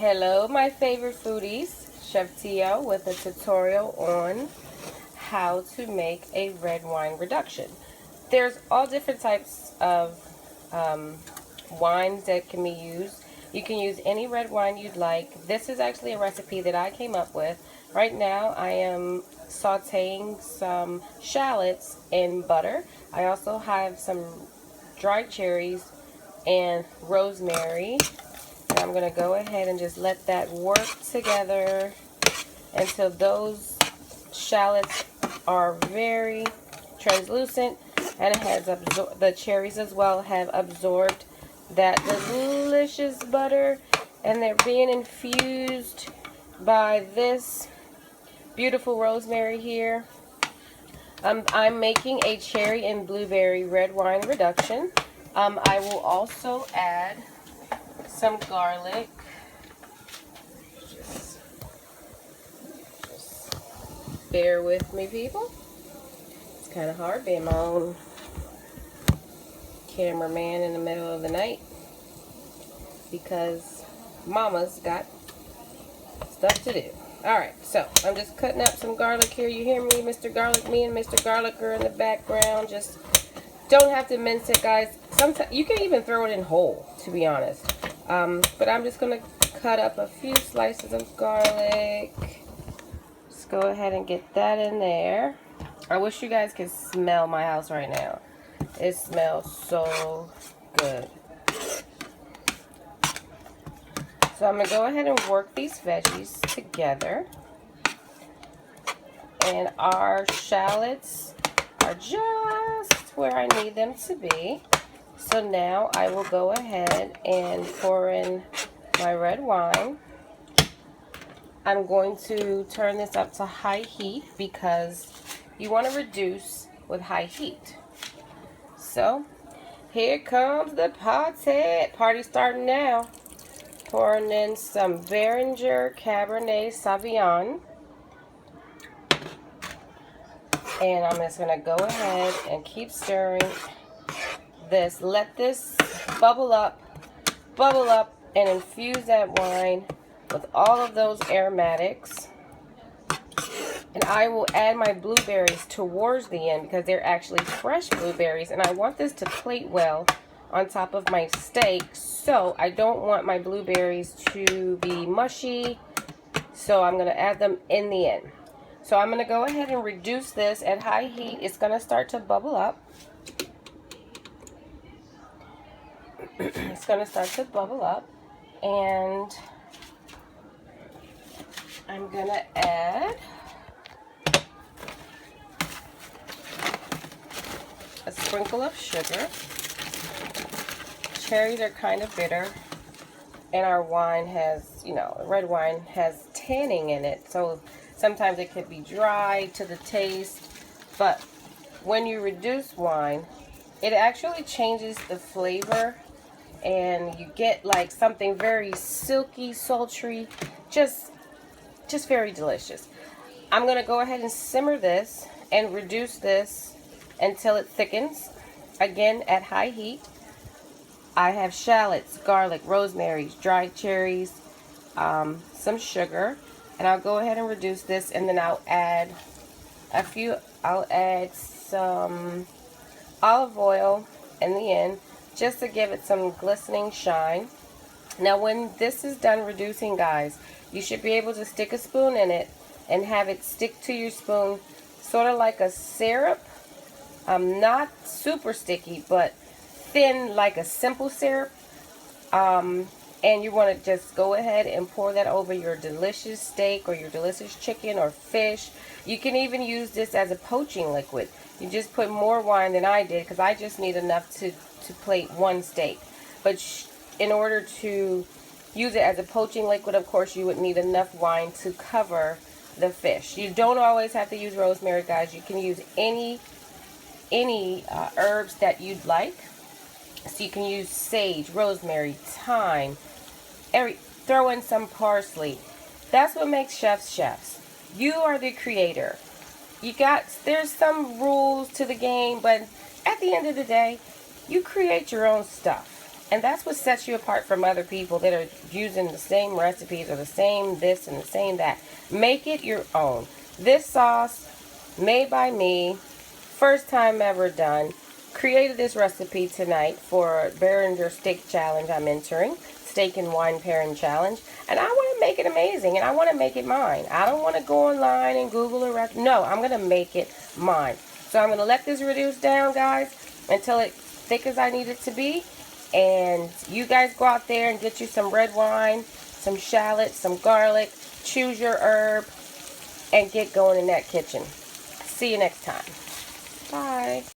Hello, my favorite foodies. Chef Tia with a tutorial on how to make a red wine reduction. There's all different types of wines that can be used. You can use any red wine you'd like. This is actually a recipe that I came up with. Right now I am sauteing some shallots in butter. I also have some dried cherries and rosemary. And I'm going to go ahead and just let that work together until those shallots are very translucent, and it has the cherries as well have absorbed that delicious butter, and they're being infused by this beautiful rosemary here. I'm making a cherry and blueberry red wine reduction. I will also add some garlic. Just bear with me, people. It's kind of hard being my own cameraman in the middle of the night because mama's got stuff to do. Alright, so I'm just cutting up some garlic here. You hear me, Mr. Garlic? Me and Mr. Garlic are in the background. Just don't have to mince it, guys. Sometimes you can even throw it in whole, to be honest. But I'm just going to cut up a few slices of garlic. Just go ahead and get that in there. I wish you guys could smell my house right now. It smells so good. So I'm going to go ahead and work these veggies together. And our shallots are just where I need them to be. So now I will go ahead and pour in my red wine. I'm going to turn this up to high heat because you want to reduce with high heat. So here comes the party. Party starting now. Pouring in some Beringer Cabernet Sauvignon. And I'm just going to go ahead and keep stirring this. Let this bubble up, and infuse that wine with all of those aromatics. And I will add my blueberries towards the end because they're actually fresh blueberries. And I want this to plate well on top of my steak. So I don't want my blueberries to be mushy. So I'm going to add them in the end. So I'm going to go ahead and reduce this at high heat. It's going to start to bubble up. It's going to start to bubble up. And I'm going to add a sprinkle of sugar. Cherries are kind of bitter. And our wine has, red wine has tanning in it. So sometimes it can be dry to the taste. But when you reduce wine, it actually changes the flavor. And you get like something very silky, sultry, just very delicious. I'm going to go ahead and simmer this and reduce this until it thickens. Again, at high heat. I have shallots, garlic, rosemary, dried cherries, some sugar, and I'll go ahead and reduce this, and then I'll add some olive oil in the end, just to give it some glistening shine. Now when this is done reducing, guys, you should be able to stick a spoon in it and have it stick to your spoon, sort of like a syrup. Not super sticky, but thin, like a simple syrup. And you want to just go ahead and pour that over your delicious steak or your delicious chicken or fish. You can even use this as a poaching liquid. You just put more wine than I did because I just need enough to plate one steak. But in order to use it as a poaching liquid, of course, you would need enough wine to cover the fish. You don't always have to use rosemary, guys. You can use any herbs that you'd like. So you can use sage, rosemary, thyme, throw in some parsley. That's what makes chefs chefs. You are the creator. There's some rules to the game, but at the end of the day, you create your own stuff. And that's what sets you apart from other people that are using the same recipes or the same this and the same that. Make it your own. This sauce, made by me, first time ever done. Created this recipe tonight for Behringer Steak Challenge I'm entering. Steak and Wine Pairing Challenge. And I want to make it amazing, and I want to make it mine. I don't want to go online and Google a recipe. No, I'm going to make it mine. So I'm going to let this reduce down, guys, until it's thick as I need it to be. And you guys go out there and get you some red wine, some shallots, some garlic, choose your herb, and get going in that kitchen. See you next time. Bye.